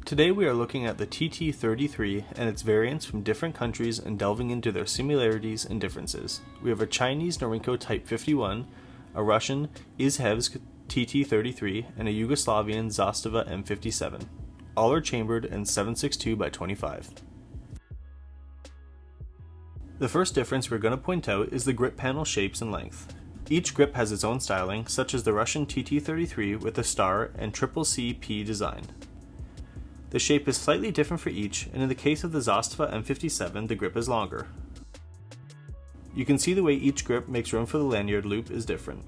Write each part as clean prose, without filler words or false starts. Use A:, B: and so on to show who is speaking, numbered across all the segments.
A: Today we are looking at the TT-33 and its variants from different countries and delving into their similarities and differences. We have a Chinese Norinco Type 51, a Russian Izhevsk TT-33, and a Yugoslavian Zastava M57. All are chambered and 7.62 by 25. The first difference we're going to point out is the grip panel shapes and length. Each grip has its own styling, such as the Russian TT-33 with a star and triple CP design. The shape is slightly different for each, and in the case of the Zastava M57, the grip is longer. You can see the way each grip makes room for the lanyard loop is different.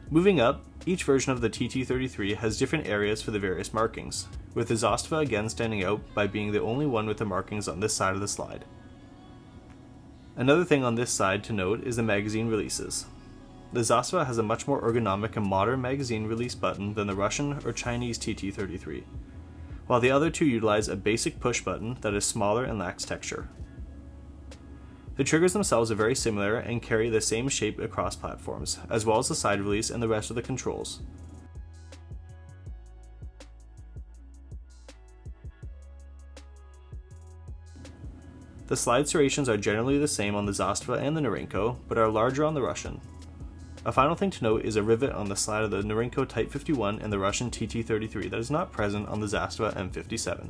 A: Moving up, each version of the TT-33 has different areas for the various markings, with the Zastava again standing out by being the only one with the markings on this side of the slide. Another thing on this side to note is the magazine releases. The Zastava has a much more ergonomic and modern magazine release button than the Russian or Chinese TT-33, while the other two utilize a basic push button that is smaller and lacks texture. The triggers themselves are very similar and carry the same shape across platforms, as well as the side release and the rest of the controls. The slide serrations are generally the same on the Zastava and the Norinco, but are larger on the Russian. A final thing to note is a rivet on the slide of the Norinco Type 51 and the Russian TT-33 that is not present on the Zastava M57.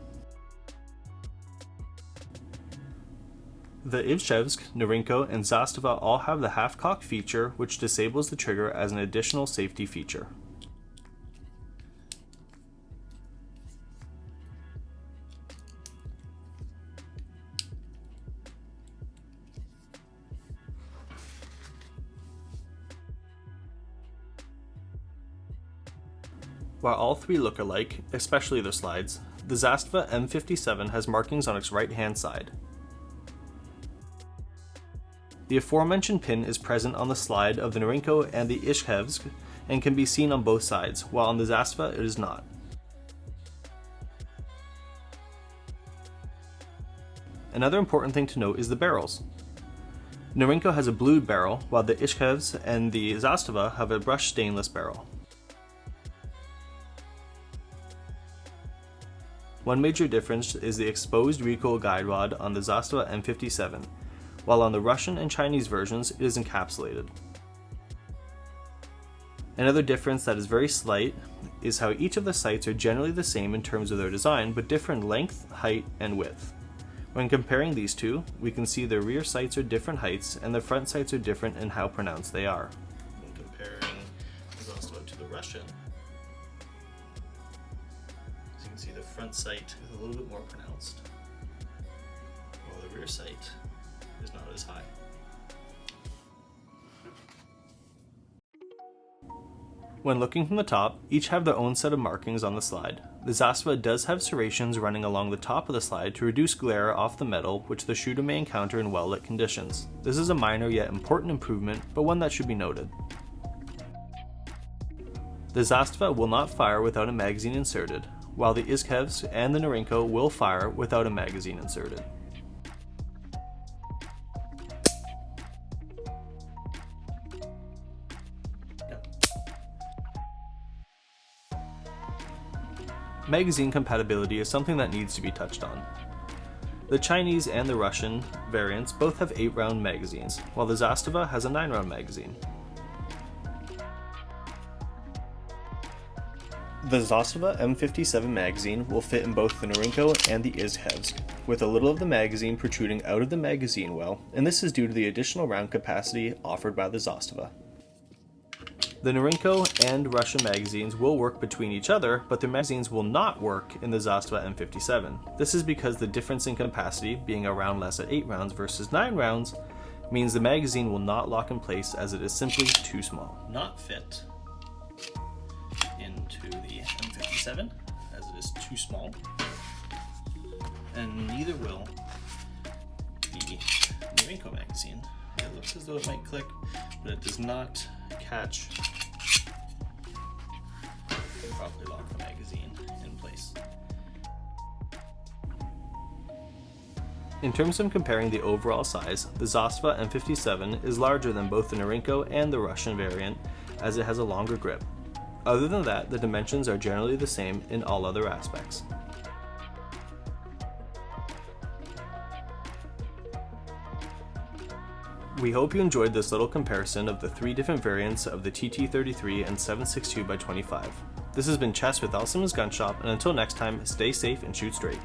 A: The Izhevsk, Norinco, and Zastava all have the half-cock feature, which disables the trigger as an additional safety feature. While all three look alike, especially the slides, the Zastava M57 has markings on its right-hand side. The aforementioned pin is present on the slide of the Norinco and the Izhevsk and can be seen on both sides, while on the Zastava it is not. Another important thing to note is the barrels. Norinco has a blued barrel, while the Izhevsk and the Zastava have a brushed stainless barrel. One major difference is the exposed recoil guide rod on the Zastava M57, while on the Russian and Chinese versions it is encapsulated. Another difference that is very slight is how each of the sights are generally the same in terms of their design, but different in length, height, and width. When comparing these two, we can see the rear sights are different heights and the front sights are different in how pronounced they are. When comparing the Zastava to the Russian, you can see the front sight is a little bit more pronounced, while the rear sight is not as high. When looking from the top, each have their own set of markings on the slide. The Zastava does have serrations running along the top of the slide to reduce glare off the metal, which the shooter may encounter in well-lit conditions. This is a minor yet important improvement, but one that should be noted. The Zastava will not fire without a magazine inserted, while the Izhevsk and the Norinco will fire without a magazine inserted. Magazine compatibility is something that needs to be touched on. The Chinese and the Russian variants both have 8-round magazines, while the Zastava has a 9-round magazine. The Zastava M57 magazine will fit in both the Norinco and the Izhevsk, with a little of the magazine protruding out of the magazine well, and this is due to the additional round capacity offered by the Zastava. The Norinco and Russian magazines will work between each other, but their magazines will not work in the Zastava M57. This is because the difference in capacity, being a round less at 8 rounds versus 9 rounds, means the magazine will not lock in place as it is simply too small. Not fit into the M57 as it is too small, and neither will the Norinco magazine. It looks as though it might click, but it does not catch and properly lock the magazine in place. In terms of comparing the overall size, the Zastava M57 is larger than both the Norinco and the Russian variant as it has a longer grip. Other than that, the dimensions are generally the same in all other aspects. We hope you enjoyed this little comparison of the 3 different variants of the TT-33 and 7.62 by 25. This has been Chess with Al Simmons Gun Shop, and until next time, stay safe and shoot straight.